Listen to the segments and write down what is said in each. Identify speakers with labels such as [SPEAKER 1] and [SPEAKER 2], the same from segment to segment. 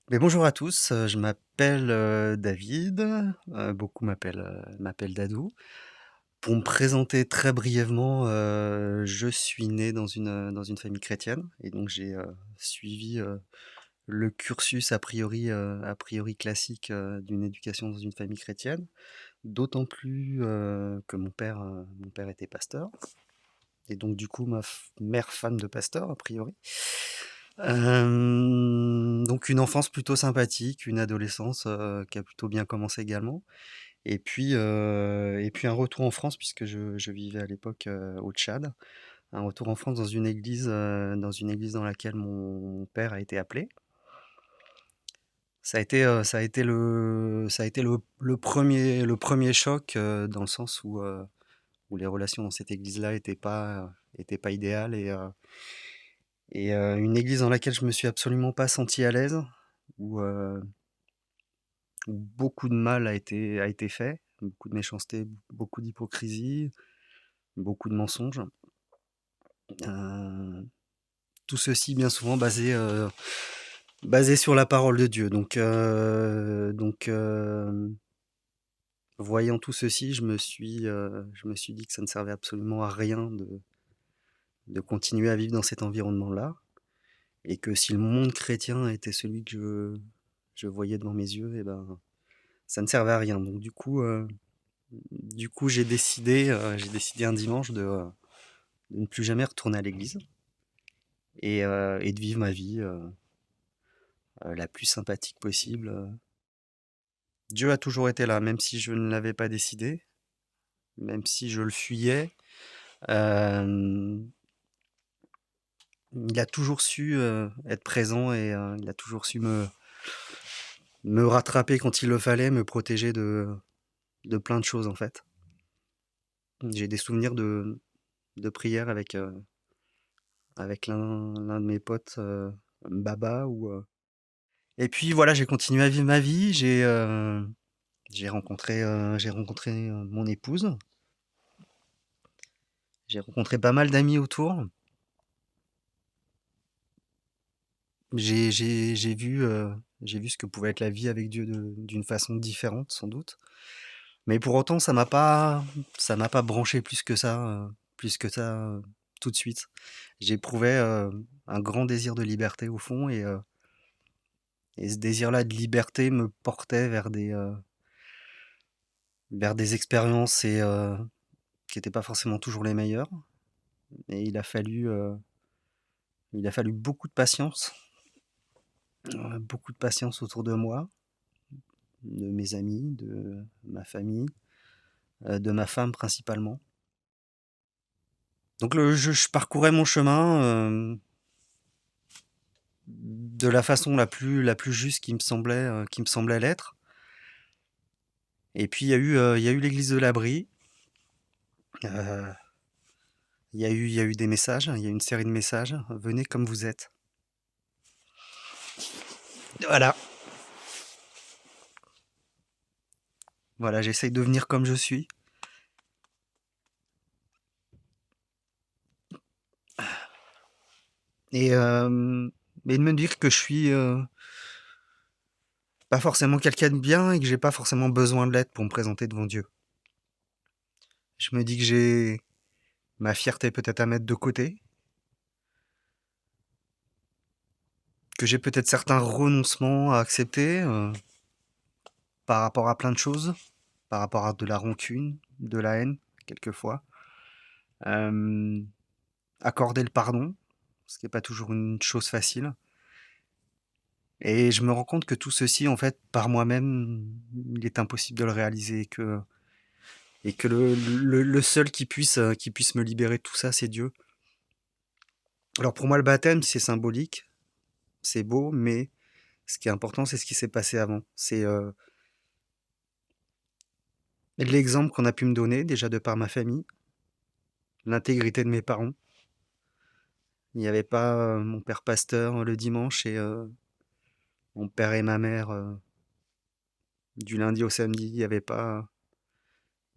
[SPEAKER 1] Mais bonjour à tous, je m'appelle, David, beaucoup m'appellent Dadou. Pour me présenter très brièvement, je suis né dans une famille chrétienne et donc j'ai, suivi, le cursus a priori classique, d'une éducation dans une famille chrétienne. D'autant plus, que mon père était pasteur et donc du coup ma mère femme de pasteur a priori. Donc une enfance plutôt sympathique, une adolescence, qui a plutôt bien commencé également et puis un retour en France puisque je vivais à l'époque, au Tchad. Un retour en France dans une église dans laquelle mon père a été appelé. Ça a été le 1er choc, dans le sens où les relations dans cette église-là étaient pas idéales une église dans laquelle je me suis absolument pas senti à l'aise, où, où beaucoup de mal a été fait, beaucoup de méchanceté, beaucoup d'hypocrisie, beaucoup de mensonges. Heu, Tout ceci bien souvent basé sur la parole de Dieu. Voyant tout ceci, je me suis dit que ça ne servait absolument à rien de continuer à vivre dans cet environnement-là et que si le monde chrétien était celui que je voyais devant mes yeux et ben, ça ne servait à rien. Donc du coup j'ai décidé un dimanche de ne plus jamais retourner à l'église et de vivre ma vie, la plus sympathique possible. Dieu a toujours été là, même si je ne l'avais pas décidé, même si je le fuyais, hem, il a toujours su, être présent il a toujours su me rattraper quand il le fallait, me protéger de plein de choses, en fait. J'ai des souvenirs de prières avec l'un de mes potes, Baba et puis voilà, j'ai continué à vivre ma vie. J'ai rencontré, mon épouse. J'ai rencontré pas mal d'amis autour. J'ai vu ce que pouvait être la vie avec Dieu d'une façon différente, sans doute. Mais pour autant, ça m'a pas branché plus que ça, tout de suite. J'éprouvais, un grand désir de liberté au fond et ce désir-là de liberté me portait vers des expériences qui étaient pas forcément toujours les meilleures et il a fallu beaucoup de patience autour de moi, de mes amis, de ma famille, de ma femme principalement. Donc je parcourais mon chemin, de la façon la plus juste qui me semblait l'être et puis il y a eu l'église de l'Abri, heu, il y a eu des messages, il y a eu une série de messages: «Venez comme vous êtes». Voilà, voilà, j'essaye de venir comme je suis et et de me dire que je suis, pas forcément quelqu'un de bien et que j'ai pas forcément besoin de l'être pour me présenter devant Dieu. Je me dis que j'ai ma fierté peut-être à mettre de côté, que j'ai peut-être certains renoncements à accepter, par rapport à plein de choses, par rapport à de la rancune, de la haine, quelquefois. Hem, Accorder le pardon, ce qui est pas toujours une chose facile et je me rends compte que tout ceci, en fait, par moi-même, il est impossible de le réaliser et que le seul qui puisse me libérer de tout ça, c'est Dieu. Alors pour moi, le baptême, c'est symbolique, c'est beau, mais ce qui est important, c'est ce qui s'est passé avant. C'est, l'exemple qu'on a pu me donner, déjà de par ma famille, l'intégrité de mes parents. Il n'y avait pas, mon père pasteur, le dimanche mon père et ma mère, du lundi au samedi. Il y avait pas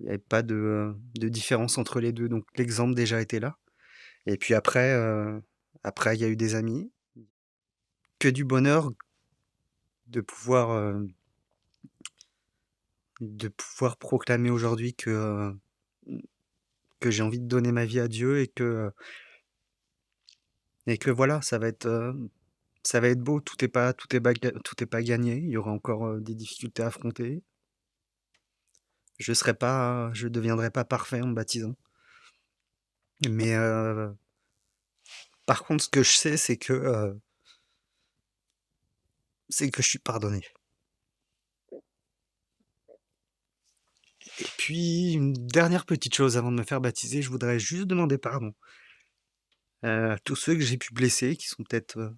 [SPEAKER 1] de différence entre les 2. Donc l'exemple déjà était là et puis après, il y a eu des amis. Que du bonheur de pouvoir, proclamer aujourd'hui que j'ai envie de donner ma vie à Dieu et que voilà, ça va être beau. Tout est pas gagné. Il y aura encore, des difficultés à affronter. Je deviendrai pas parfait en me baptisant. Mais, par contre, ce que je sais, c'est que je suis pardonné. Et puis, une dernière petite chose avant de me faire baptiser, je voudrais juste demander pardon, à tous ceux que j'ai pu blesser, qui sont peut-être,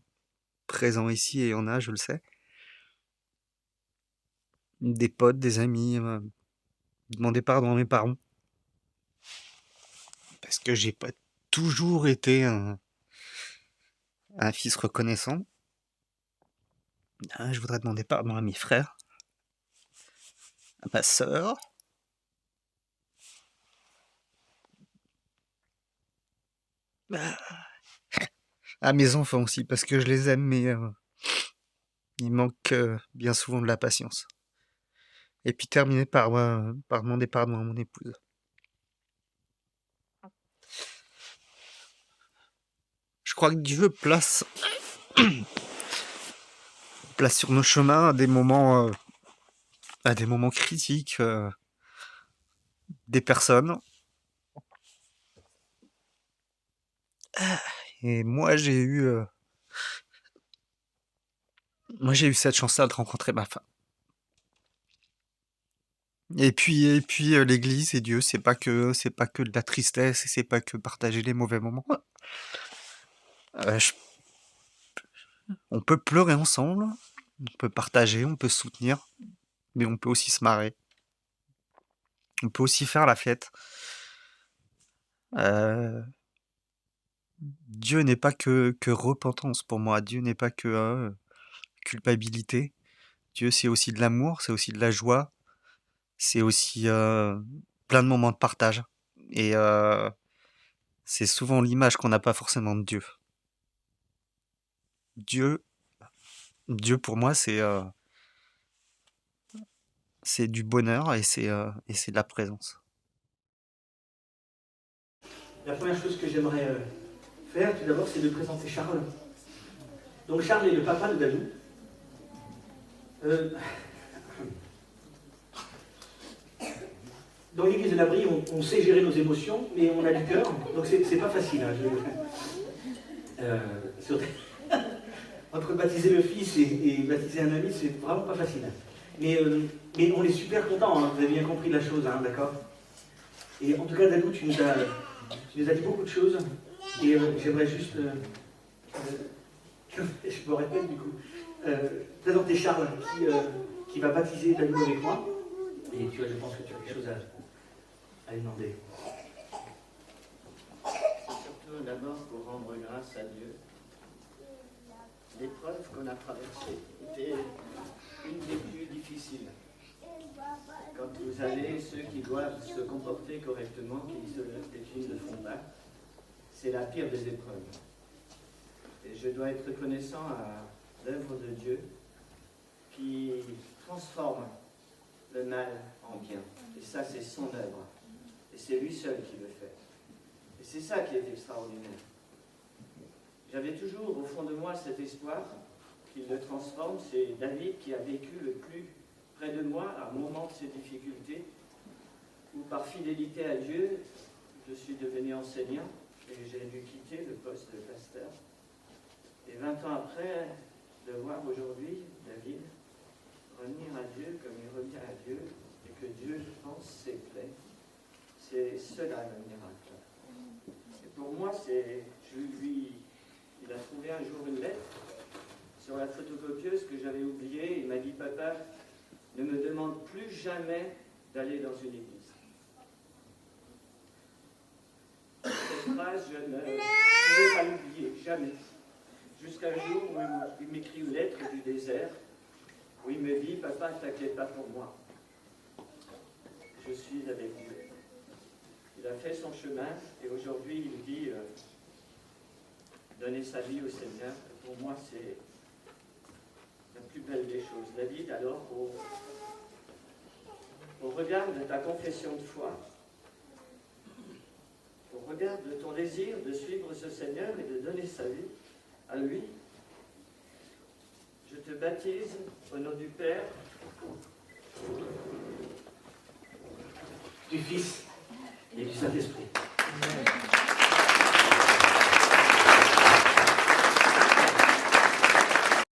[SPEAKER 1] présents ici, et il y en a, je le sais. Des potes, des amis, demander pardon à mes parents. Parce que j'ai pas toujours été un fils reconnaissant. Je voudrais demander pardon à mes frères, à ma sœur, à mes enfants aussi, parce que je les aime, mais il manque bien souvent de la patience. Et puis terminer par demander pardon à mon épouse. Je crois que Dieu place sur nos chemins à des moments critiques, des personnes. Et moi j'ai eu cette chance-là de rencontrer ma femme. Et puis l'Église et Dieu, c'est pas que de la tristesse, et c'est pas que partager les mauvais moments. Euh, je- on peut pleurer ensemble, on peut partager, on peut se soutenir, mais on peut aussi se marrer. On peut aussi faire la fête. Euh, Dieu n'est pas que repentance pour moi. Dieu n'est pas que culpabilité. Dieu, c'est aussi de l'amour, c'est aussi de la joie, c'est aussi plein de moments de partage. Et c'est souvent l'image qu'on n'a pas forcément de Dieu. Dieu, Dieu pour moi, c'est du bonheur et c'est de la présence.
[SPEAKER 2] La première chose que j'aimerais faire, tout d'abord, c'est de présenter Charles. Donc Charles est le papa de Dadou. Dans l'église de l'Abri, on sait gérer nos émotions, mais on a du cœur, donc c'est pas facile. Entre baptiser le fils et baptiser un ami, c'est vraiment pas facile. Mais on est super contents, hein, vous avez bien compris la chose, hein, d'accord. Et en tout cas, Dadou, tu nous as dit beaucoup de choses, et j'aimerais juste, je me répète du coup, présenter Charles qui va baptiser Dadou avec moi. Et tu vois, je pense que tu as quelque chose à lui demander.
[SPEAKER 3] Surtout d'abord pour rendre grâce à Dieu. L'épreuve qu'on a traversée était une des plus difficiles. Quand vous avez ceux qui doivent se comporter correctement, qui ne le font pas, c'est la pire des épreuves. Et je dois être reconnaissant à l'œuvre de Dieu qui transforme le mal en bien. Et ça, c'est son œuvre. Et c'est lui seul qui le fait. Et c'est ça qui est extraordinaire. J'avais toujours au fond de moi cet espoir qu'il le transforme. C'est David qui a vécu le plus près de moi à un moment de ses difficultés, où par fidélité à Dieu, je suis devenu enseignant et j'ai dû quitter le poste de pasteur. Et 20 ans après, de voir aujourd'hui David revenir à Dieu comme il revient à Dieu, et que Dieu pense ses plaies, c'est cela le miracle. Et pour moi, il a trouvé un jour une lettre sur la photocopieuse que j'avais oubliée. Il m'a dit: papa, ne me demande plus jamais d'aller dans une église. Cette phrase, je ne pouvais pas l'oublier, jamais. Jusqu'à un jour où il m'écrit une lettre du désert, où il me dit: papa, ne t'inquiète pas pour moi. Je suis avec Dieu. Il a fait son chemin et aujourd'hui il dit donner sa vie au Seigneur. Pour moi, c'est la plus belle des chose. David, alors, au regard de ta confession de foi, au regard de ton désir de suivre ce Seigneur et de donner sa vie à lui, je te baptise au nom du Père,
[SPEAKER 2] du Fils et du Saint-Esprit.